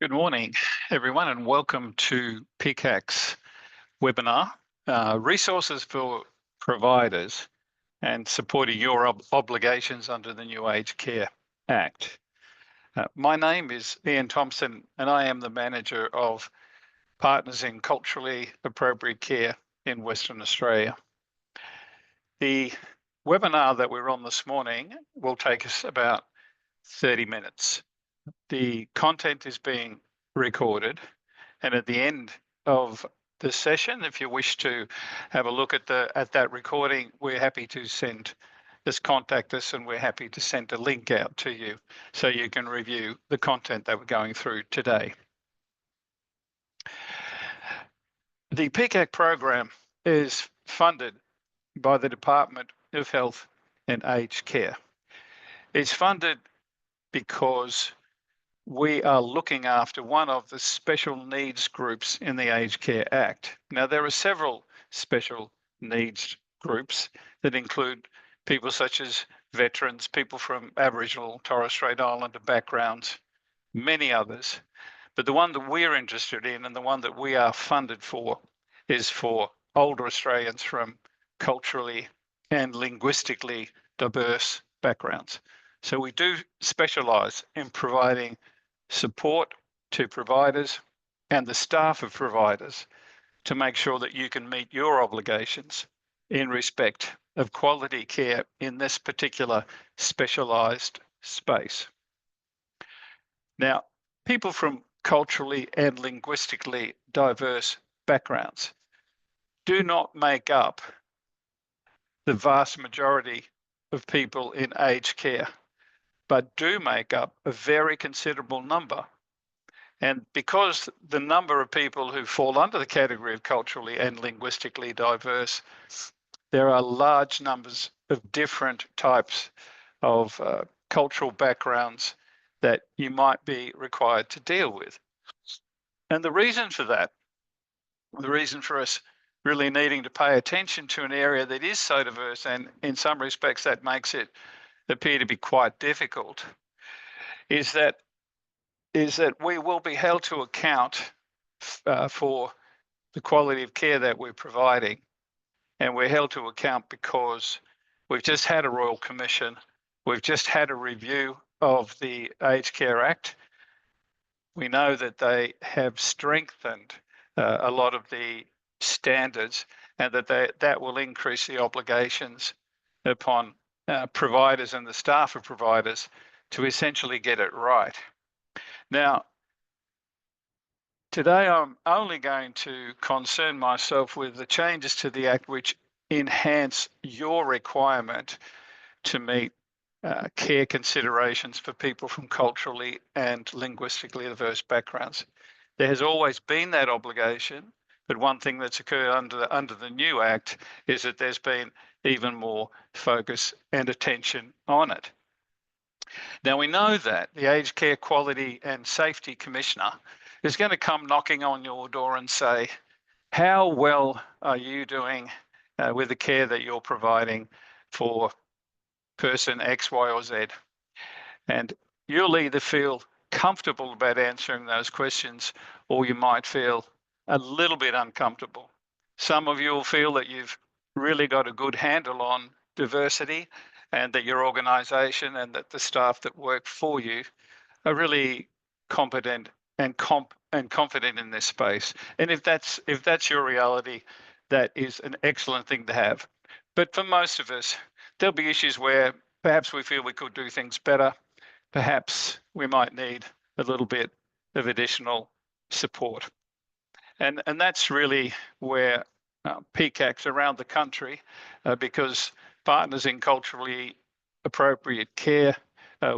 Good morning, everyone, and welcome to PICAC's webinar, Resources for Providers and Supporting Your Obligations under the New Aged Care Act. My name is Ian Thompson, and I am the Manager of Partners in Culturally Appropriate Care in Western Australia. The webinar that we're on this morning will take us about 30 minutes. The content is being recorded, and at the end of the session, if you wish to have a look at that recording, we're happy to contact us, and we're happy to send a link out to you so you can review the content that we're going through today. The PICAC program is funded by the Department of Health and Aged Care. It's funded because we are looking after one of the special needs groups in the Aged Care Act. Now, there are several special needs groups that include people such as veterans, people from Aboriginal, Torres Strait Islander backgrounds, many others. But the one that we're interested in and the one that we are funded for is for older Australians from culturally and linguistically diverse backgrounds. So we do specialise in providing support to providers and the staff of providers to make sure that you can meet your obligations in respect of quality care in this particular specialised space. Now, people from culturally and linguistically diverse backgrounds do not make up the vast majority of people in aged care, but do make up a very considerable number. And because the number of people who fall under the category of culturally and linguistically diverse, there are large numbers of different types of cultural backgrounds that you might be required to deal with. And the reason for that, the reason for us really needing to pay attention to an area that is so diverse, and in some respects that makes it appear to be quite difficult, is that we will be held to account for the quality of care that we're providing. And we're held to account because we've just had a Royal Commission, we've just had a review of the Aged Care Act. We know that they have strengthened a lot of the standards, and that will increase the obligations upon providers and the staff of providers to essentially get it right. Now, today I'm only going to concern myself with the changes to the Act which enhance your requirement to meet care considerations for people from culturally and linguistically diverse backgrounds. There has always been that obligation, but one thing that's occurred under the new Act is that there's been even more focus and attention on it. Now, we know that the Aged Care Quality and Safety Commissioner is going to come knocking on your door and say, how well are you doing with the care that you're providing for person X, Y, or Z? And you'll either feel comfortable about answering those questions, or you might feel a little bit uncomfortable. Some of you will feel that you've really got a good handle on diversity, and that your organisation and that the staff that work for you are really competent and confident in this space. And if that's your reality, that is an excellent thing to have. But for most of us, there'll be issues where perhaps we feel we could do things better. Perhaps we might need a little bit of additional support. And that's really where PICACs around the country, because Partners in Culturally Appropriate Care,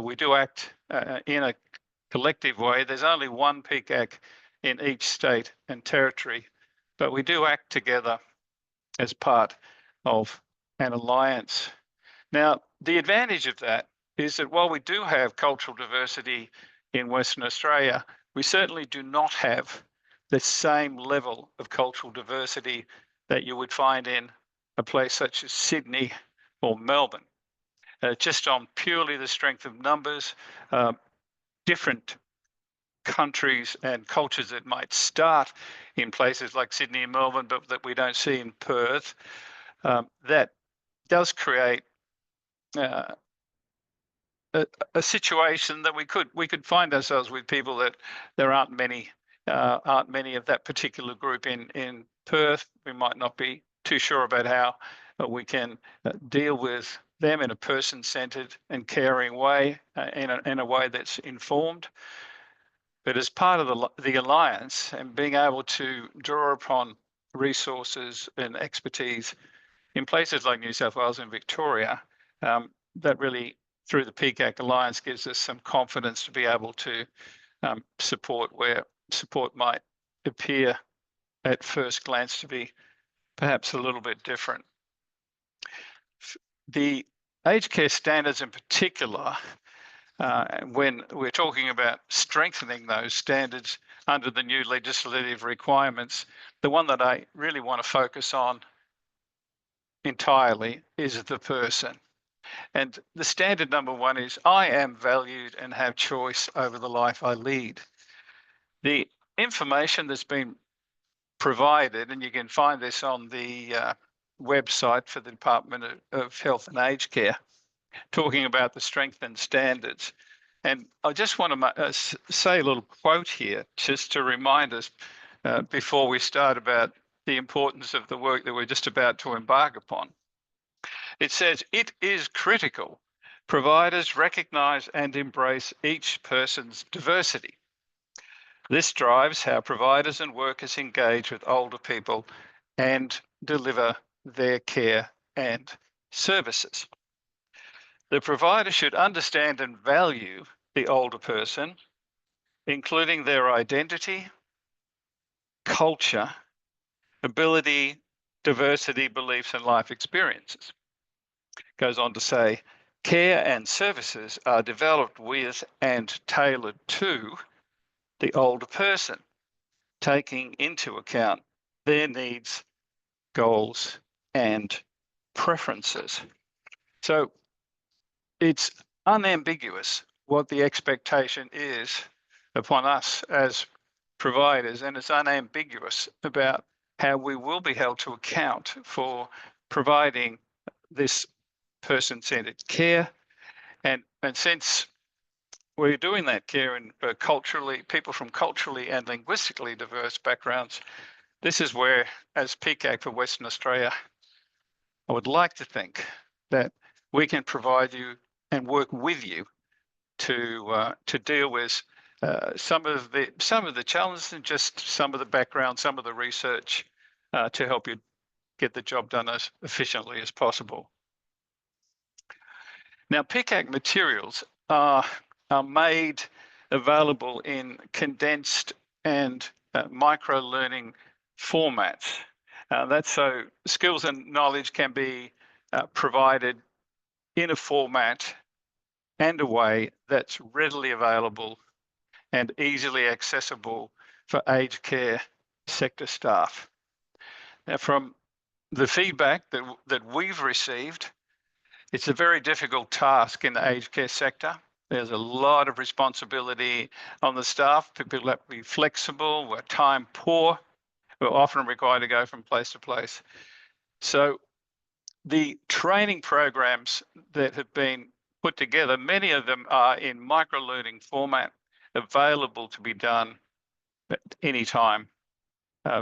we do act in a collective way. There's only one PICAC in each state and territory, but we do act together as part of an alliance. Now, the advantage of that is that while we do have cultural diversity in Western Australia, we certainly do not have the same level of cultural diversity that you would find in a place such as Sydney or Melbourne. Just on purely the strength of numbers, different countries and cultures that might start in places like Sydney and Melbourne, but that we don't see in Perth, that does create a situation that we could find ourselves with people that there aren't many of that particular group in Perth. We might not be too sure about how we can deal with them in a person-centered and caring way, in a way that's informed. But as part of the alliance and being able to draw upon resources and expertise in places like New South Wales and Victoria, that really, through the PICAC Alliance, gives us some confidence to be able to support where support might appear at first glance to be perhaps a little bit different. The aged care standards in particular, when we're talking about strengthening those standards under the new legislative requirements, the one that I really want to focus on entirely is the person. And the standard number one is, I am valued and have choice over the life I lead. The information that's been provided, and you can find this on the website for the Department of Health and Aged Care, talking about the strengthened standards. And I just want to say a little quote here, just to remind us before we start about the importance of the work that we're just about to embark upon. It says, it is critical providers recognise and embrace each person's diversity. This drives how providers and workers engage with older people and deliver their care and services. The provider should understand and value the older person, including their identity, culture, ability, diversity, beliefs, and life experiences. Goes on to say, care and services are developed with and tailored to the older person, taking into account their needs, goals, and preferences. So it's unambiguous what the expectation is upon us as providers, and it's unambiguous about how we will be held to account for providing this person-centered care. And since we're doing that care in people from culturally and linguistically diverse backgrounds, this is where, as PICAC for Western Australia, I would like to think that we can provide you and work with you to deal with some of the challenges and just some of the background, some of the research to help you get the job done as efficiently as possible. Now, PICAC materials are made available in condensed and micro-learning formats. That's so skills and knowledge can be provided in a format and a way that's readily available and easily accessible for aged care sector staff. Now, from the feedback that we've received, it's a very difficult task in the aged care sector. There's a lot of responsibility on the staff. People have to be flexible, we're time poor, we're often required to go from place to place. So the training programs that have been put together, many of them are in micro-learning format, available to be done at any time,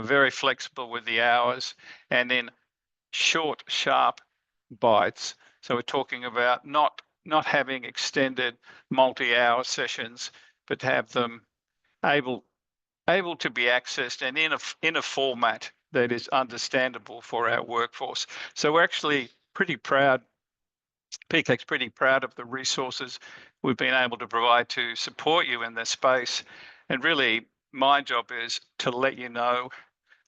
very flexible with the hours, and in short, sharp bites. So we're talking about not having extended multi-hour sessions, but to have them able to be accessed and in a format that is understandable for our workforce. So we're actually pretty proud, PICAC's pretty proud of the resources we've been able to provide to support you in this space. And really, my job is to let you know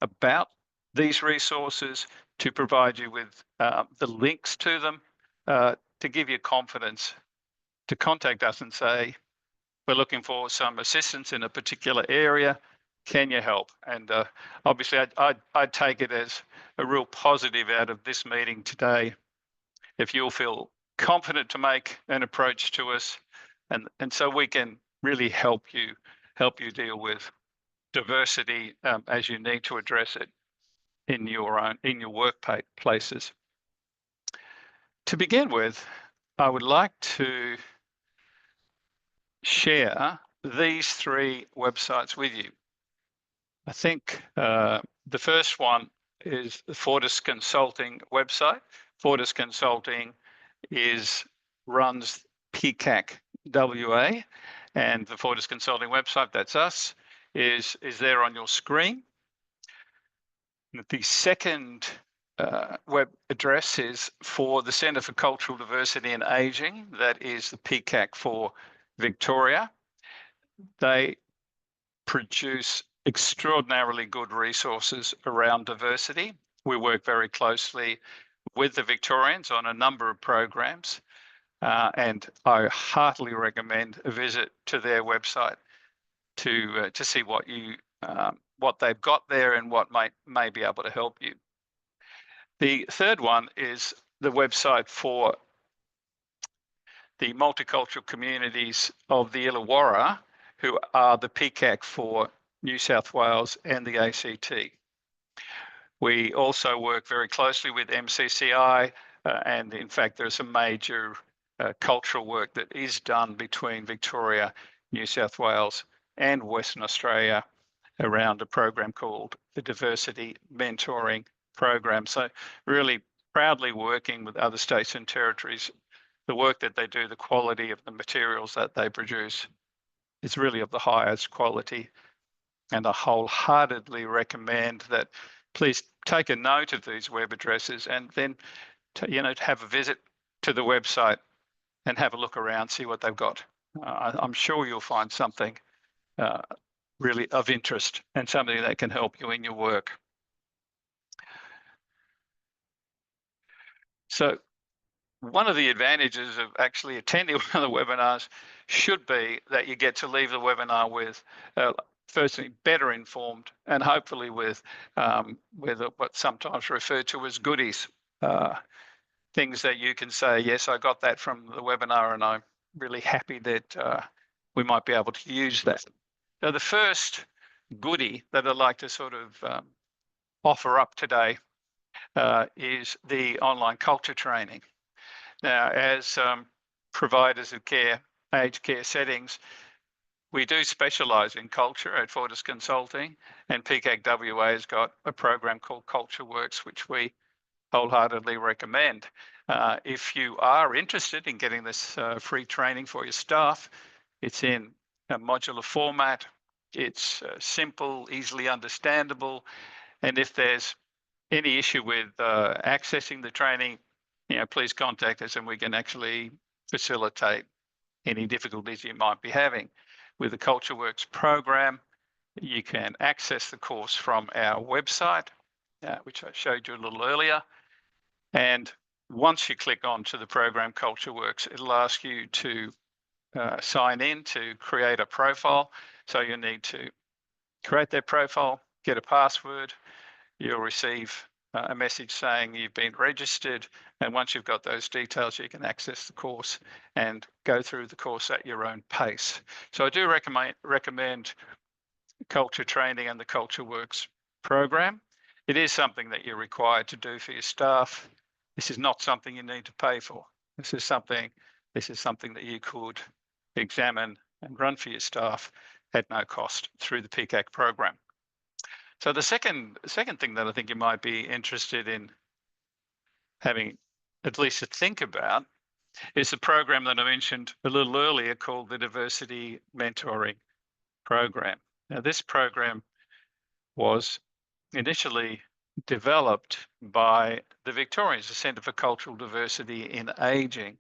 about these resources, to provide you with the links to them, to give you confidence to contact us and say, we're looking for some assistance in a particular area. Can you help? And obviously, I'd take it as a real positive out of this meeting today if you'll feel confident to make an approach to us, and so we can really help you help you deal with diversity as you need to address it in your workplaces. To begin with, I would like to share these 3 websites with you. I think the first one is the Fortis Consulting website. Fortis Consulting runs PICAC WA, and the Fortis Consulting website, that's us, is there on your screen. The second web address is for the Centre for Cultural Diversity and Ageing. That is the PICAC for Victoria. They produce extraordinarily good resources around diversity. We work very closely with the Victorians on a number of programs, and I heartily recommend a visit to their website to see what they've got there and what may be able to help you. The third one is the website for the multicultural communities of the Illawarra, who are the PICAC for New South Wales and the ACT. We also work very closely with MCCI, and in fact, there's some major cultural work that is done between Victoria, New South Wales, and Western Australia around a program called the Diversity Mentoring Program. So really proudly working with other states and territories. The work that they do, the quality of the materials that they produce is really of the highest quality. And I wholeheartedly recommend that please take a note of these web addresses and then have a visit to the website and have a look around, see what they've got. I'm sure you'll find something really of interest and something that can help you in your work. So one of the advantages of actually attending one of the webinars should be that you get to leave the webinar with, firstly, better informed and hopefully with what's sometimes referred to as goodies, things that you can say, yes, I got that from the webinar and I'm really happy that we might be able to use that. Now, the first goodie that I'd like to sort of offer up today is the online culture training. Now, as providers of aged care settings, we do specialise in culture at Fortis Consulting, and PICAC WA has got a program called Culture Works, which we wholeheartedly recommend. If you are interested in getting this free training for your staff, it's in a modular format, it's simple, easily understandable, and if there's any issue with accessing the training, please contact us and we can actually facilitate any difficulties you might be having. With the Culture Works program, you can access the course from our website, which I showed you a little earlier. And once you click onto the program Culture Works, it'll ask you to sign in to create a profile. So you need to create that profile, get a password. You'll receive a message saying you've been registered. And once you've got those details, you can access the course and go through the course at your own pace. So I do recommend culture training and the Culture Works program. It is something that you're required to do for your staff. This is not something you need to pay for. This is something that you could examine and run for your staff at no cost through the PICAC program. So the second thing that I think you might be interested in having at least to think about is the program that I mentioned a little earlier called the Diversity Mentoring Program. Now, this program was initially developed by the Victorians, the Centre for Cultural Diversity in Ageing,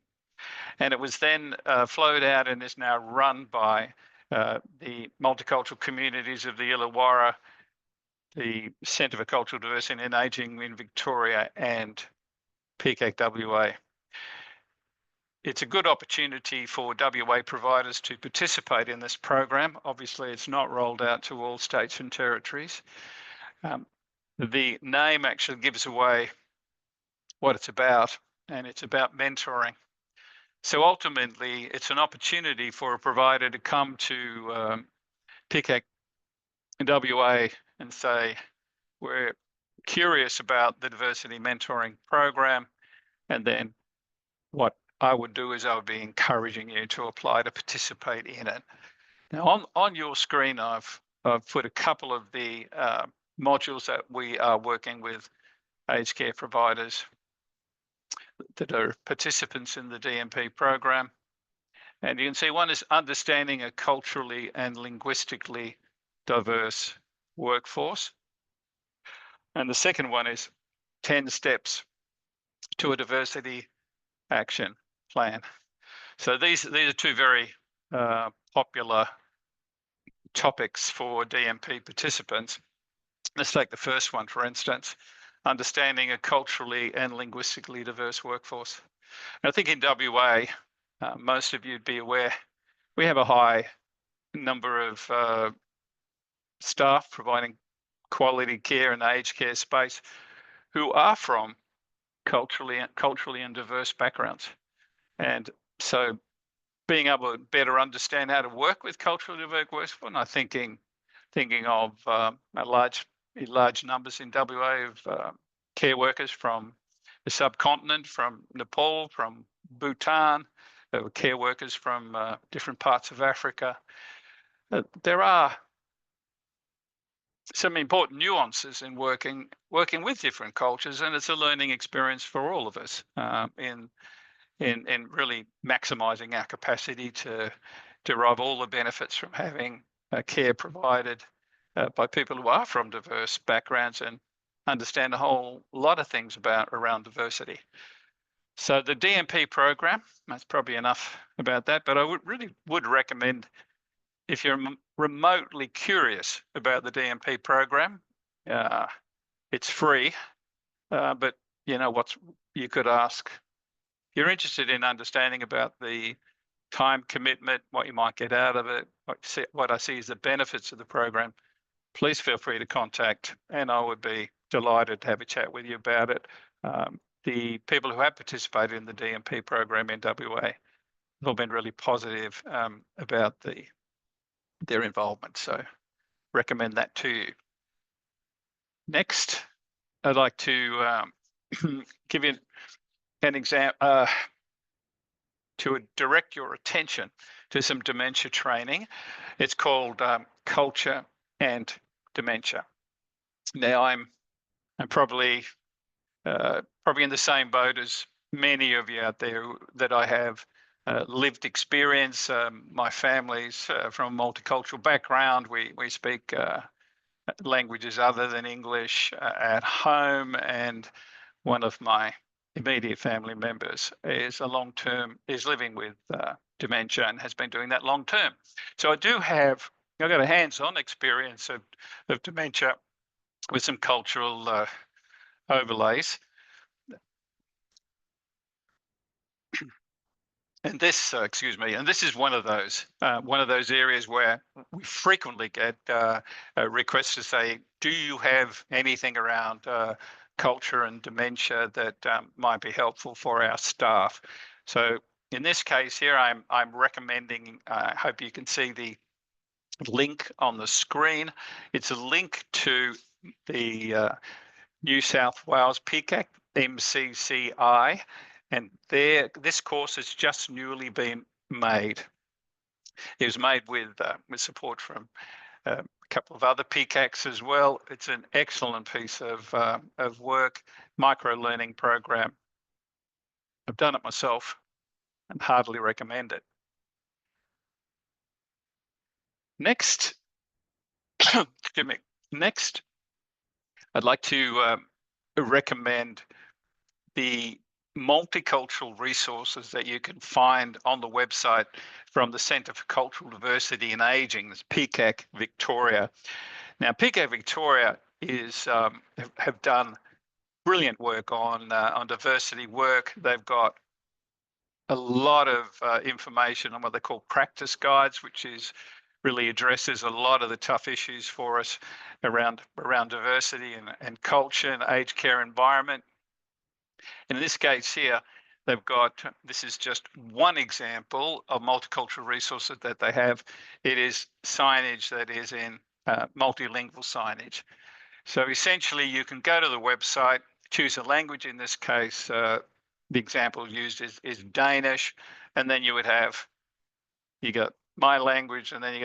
and it was then flowed out and is now run by the multicultural communities of the Illawarra, the Centre for Cultural Diversity and Ageing in Victoria, and PICAC WA. It's a good opportunity for WA providers to participate in this program. Obviously, it's not rolled out to all states and territories. The name actually gives away what it's about, and it's about mentoring. So ultimately, it's an opportunity for a provider to come to PICAC in WA and say, we're curious about the diversity mentoring program. And then what I would do is I would be encouraging you to apply to participate in it. Now on your screen, I've put a couple of the modules that we are working with aged care providers that are participants in the DMP program. And you can see one is understanding a culturally and linguistically diverse workforce. And the second one is 10 steps to a diversity action plan. So these are two very popular topics for DMP participants. Let's take the first one, for instance, understanding a culturally and linguistically diverse workforce. And I think in WA, most of you'd be aware, we have a high number of staff providing quality care in the aged care space who are from culturally and diverse backgrounds. And so being able to better understand how to work with culturally diverse workforce, I'm thinking of large numbers in WA of care workers from the subcontinent, from Nepal, from Bhutan, care workers from different parts of Africa. There are some important nuances in working with different cultures, and it's a learning experience for all of us in really maximising our capacity to derive all the benefits from having care provided by people who are from diverse backgrounds and understand a whole lot of things around diversity. So the DMP program, that's probably enough about that, but I would recommend, if you're remotely curious about the DMP program, it's free, but you know you could ask. You're interested in understanding about the time commitment, what you might get out of it, what I see as the benefits of the program, please feel free to contact, and I would be delighted to have a chat with you about it. The people who have participated in the DMP program in WA have all been really positive about their involvement, so recommend that to you. Next, I'd like to give you an example, to direct your attention to some dementia training. It's called Culture and Dementia. Now, I'm probably in the same boat as many of you out there, that I have lived experience. My family's from a multicultural background. We speak languages other than English at home, and one of my immediate family members is living with dementia and has been doing that long term. So I've got a hands-on experience of dementia with some cultural overlays. And this, and this is one of those areas where we frequently get requests to say, do you have anything around culture and dementia that might be helpful for our staff? So in this case here, I'm recommending, I hope you can see the link on the screen. It's a link to the New South Wales PICAC, MCCI, and this course has just newly been made. It was made with support from a couple of other PICACs as well. It's an excellent piece of work, micro-learning program. I've done it myself and heartily recommend it. Next, excuse me. Next, I'd like to recommend the multicultural resources that you can find on the website from the Centre for Cultural Diversity and Ageing, this PICAC Victoria. Now, PICAC Victoria have done brilliant work on diversity work. They've got a lot of information on what they call practice guides, which really addresses a lot of the tough issues for us around diversity and culture and aged care environment. In this case here, They've got, this is just one example of multicultural resources that they have. It is signage that is in multilingual signage. So essentially you can go to the website, choose a language. In this case, the example used is Danish. And then you would have, you got my language, and then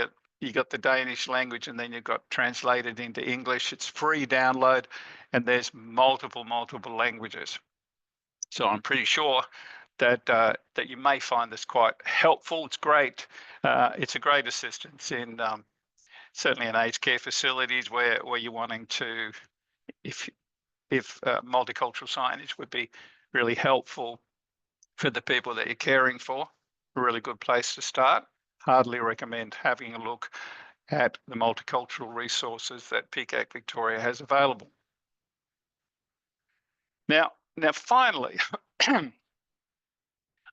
you got the Danish language, and then you've got translated into English. It's free download, and there's multiple languages. So I'm pretty sure that that you may find this quite helpful. It's great. It's a great assistance in certainly in aged care facilities where you're wanting to, if multicultural signage would be really helpful for the people that you're caring for. A really good place to start. Hardly recommend having a look at the multicultural resources that PICAC Victoria has available. Now finally,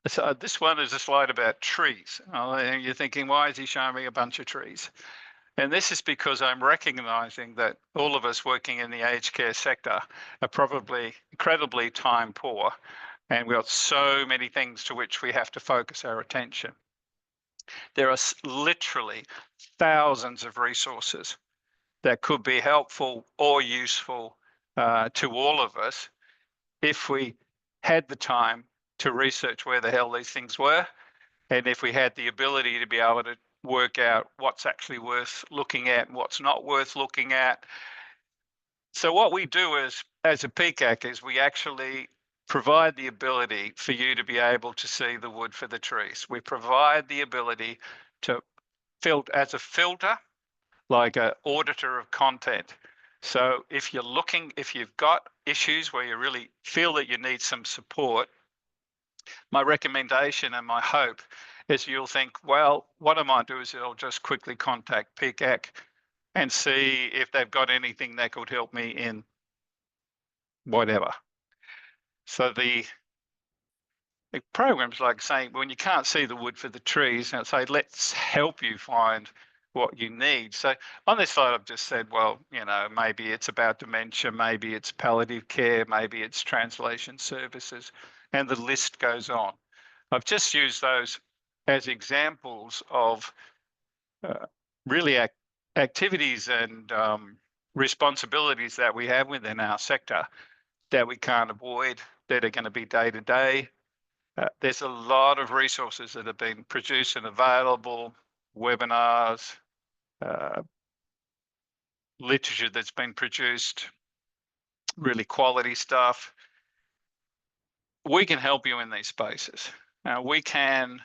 so this one is a slide about trees. And you're thinking, why is he showing me a bunch of trees? And this is because I'm recognizing that all of us working in the aged care sector are probably incredibly time poor, and we've got so many things to which we have to focus our attention. There are literally thousands of resources that could be helpful or useful to all of us if we had the time to research where the hell these things were, and if we had the ability to be able to work out what's actually worth looking at and what's not worth looking at. So what we do as a PICAC is we actually provide the ability for you to be able to see the wood for the trees. We provide the ability to filter as a filter, like an auditor of content. So if you've got issues where you really feel that you need some support, my recommendation and my hope is you'll think, well, what I might do is I'll just quickly contact PICAC and see if they've got anything that could help me in whatever. So the program's like saying, when you can't see the wood for the trees, and say, let's help you find what you need. So on this slide, I've just said, well, maybe it's about dementia, maybe it's palliative care, maybe it's translation services, and the list goes on. I've just used those as examples of really activities and responsibilities that we have within our sector that we can't avoid, that are going to be day to day. There's a lot of resources that have been produced and available, webinars, literature that's been produced, really quality stuff. We can help you in these spaces. Now, we can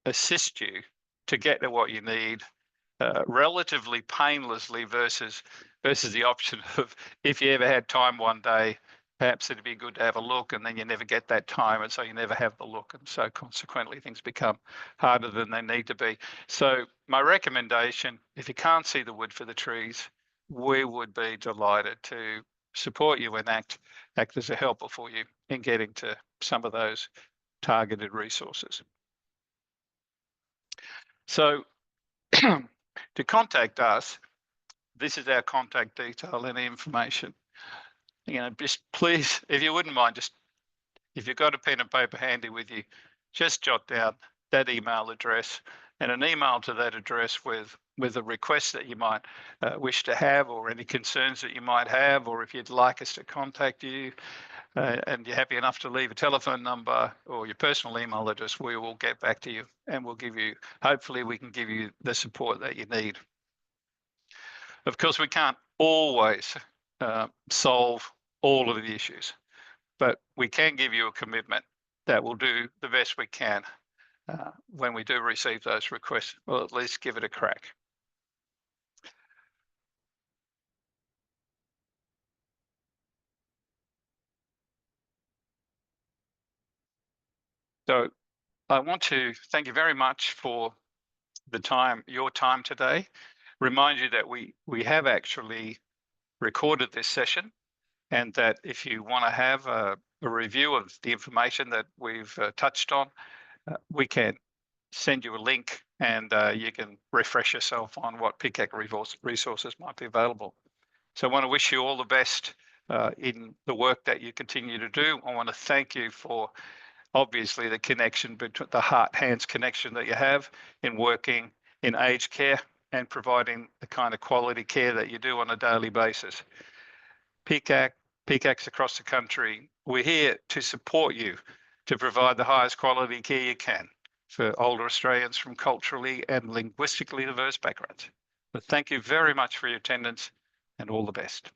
assist you to get to what you need relatively painlessly versus the option of, if you ever had time one day, perhaps it'd be good to have a look, and then you never get that time, and so you never have the look, and so consequently things become harder than they need to be. So my recommendation, if you can't see the wood for the trees, we would be delighted to support you and act as a helper for you in getting to some of those targeted resources. So to contact us, this is our contact detail and information. Just please, if you wouldn't mind, just if you've got a pen and paper handy with you, just jot down that email address and an email to that address with a request that you might wish to have, or any concerns that you might have, or if you'd like us to contact you and you're happy enough to leave a telephone number or your personal email address, we will get back to you and we'll give you, hopefully we can give you the support that you need. Of course, we can't always solve all of the issues, but we can give you a commitment that we'll do the best we can when we do receive those requests. We'll at least give it a crack. So I want to thank you very much for your time today. Remind you that we have actually recorded this session, and that if you want to have a review of the information that we've touched on, we can send you a link and you can refresh yourself on what PICAC resources might be available. So I want to wish you all the best in the work that you continue to do. I want to thank you for obviously the connection between the heart-hands connection that you have in working in aged care and providing the kind of quality care that you do on a daily basis. PICACs across the country, we're here to support you to provide the highest quality care you can for older Australians from culturally and linguistically diverse backgrounds. But thank you very much for your attendance and all the best.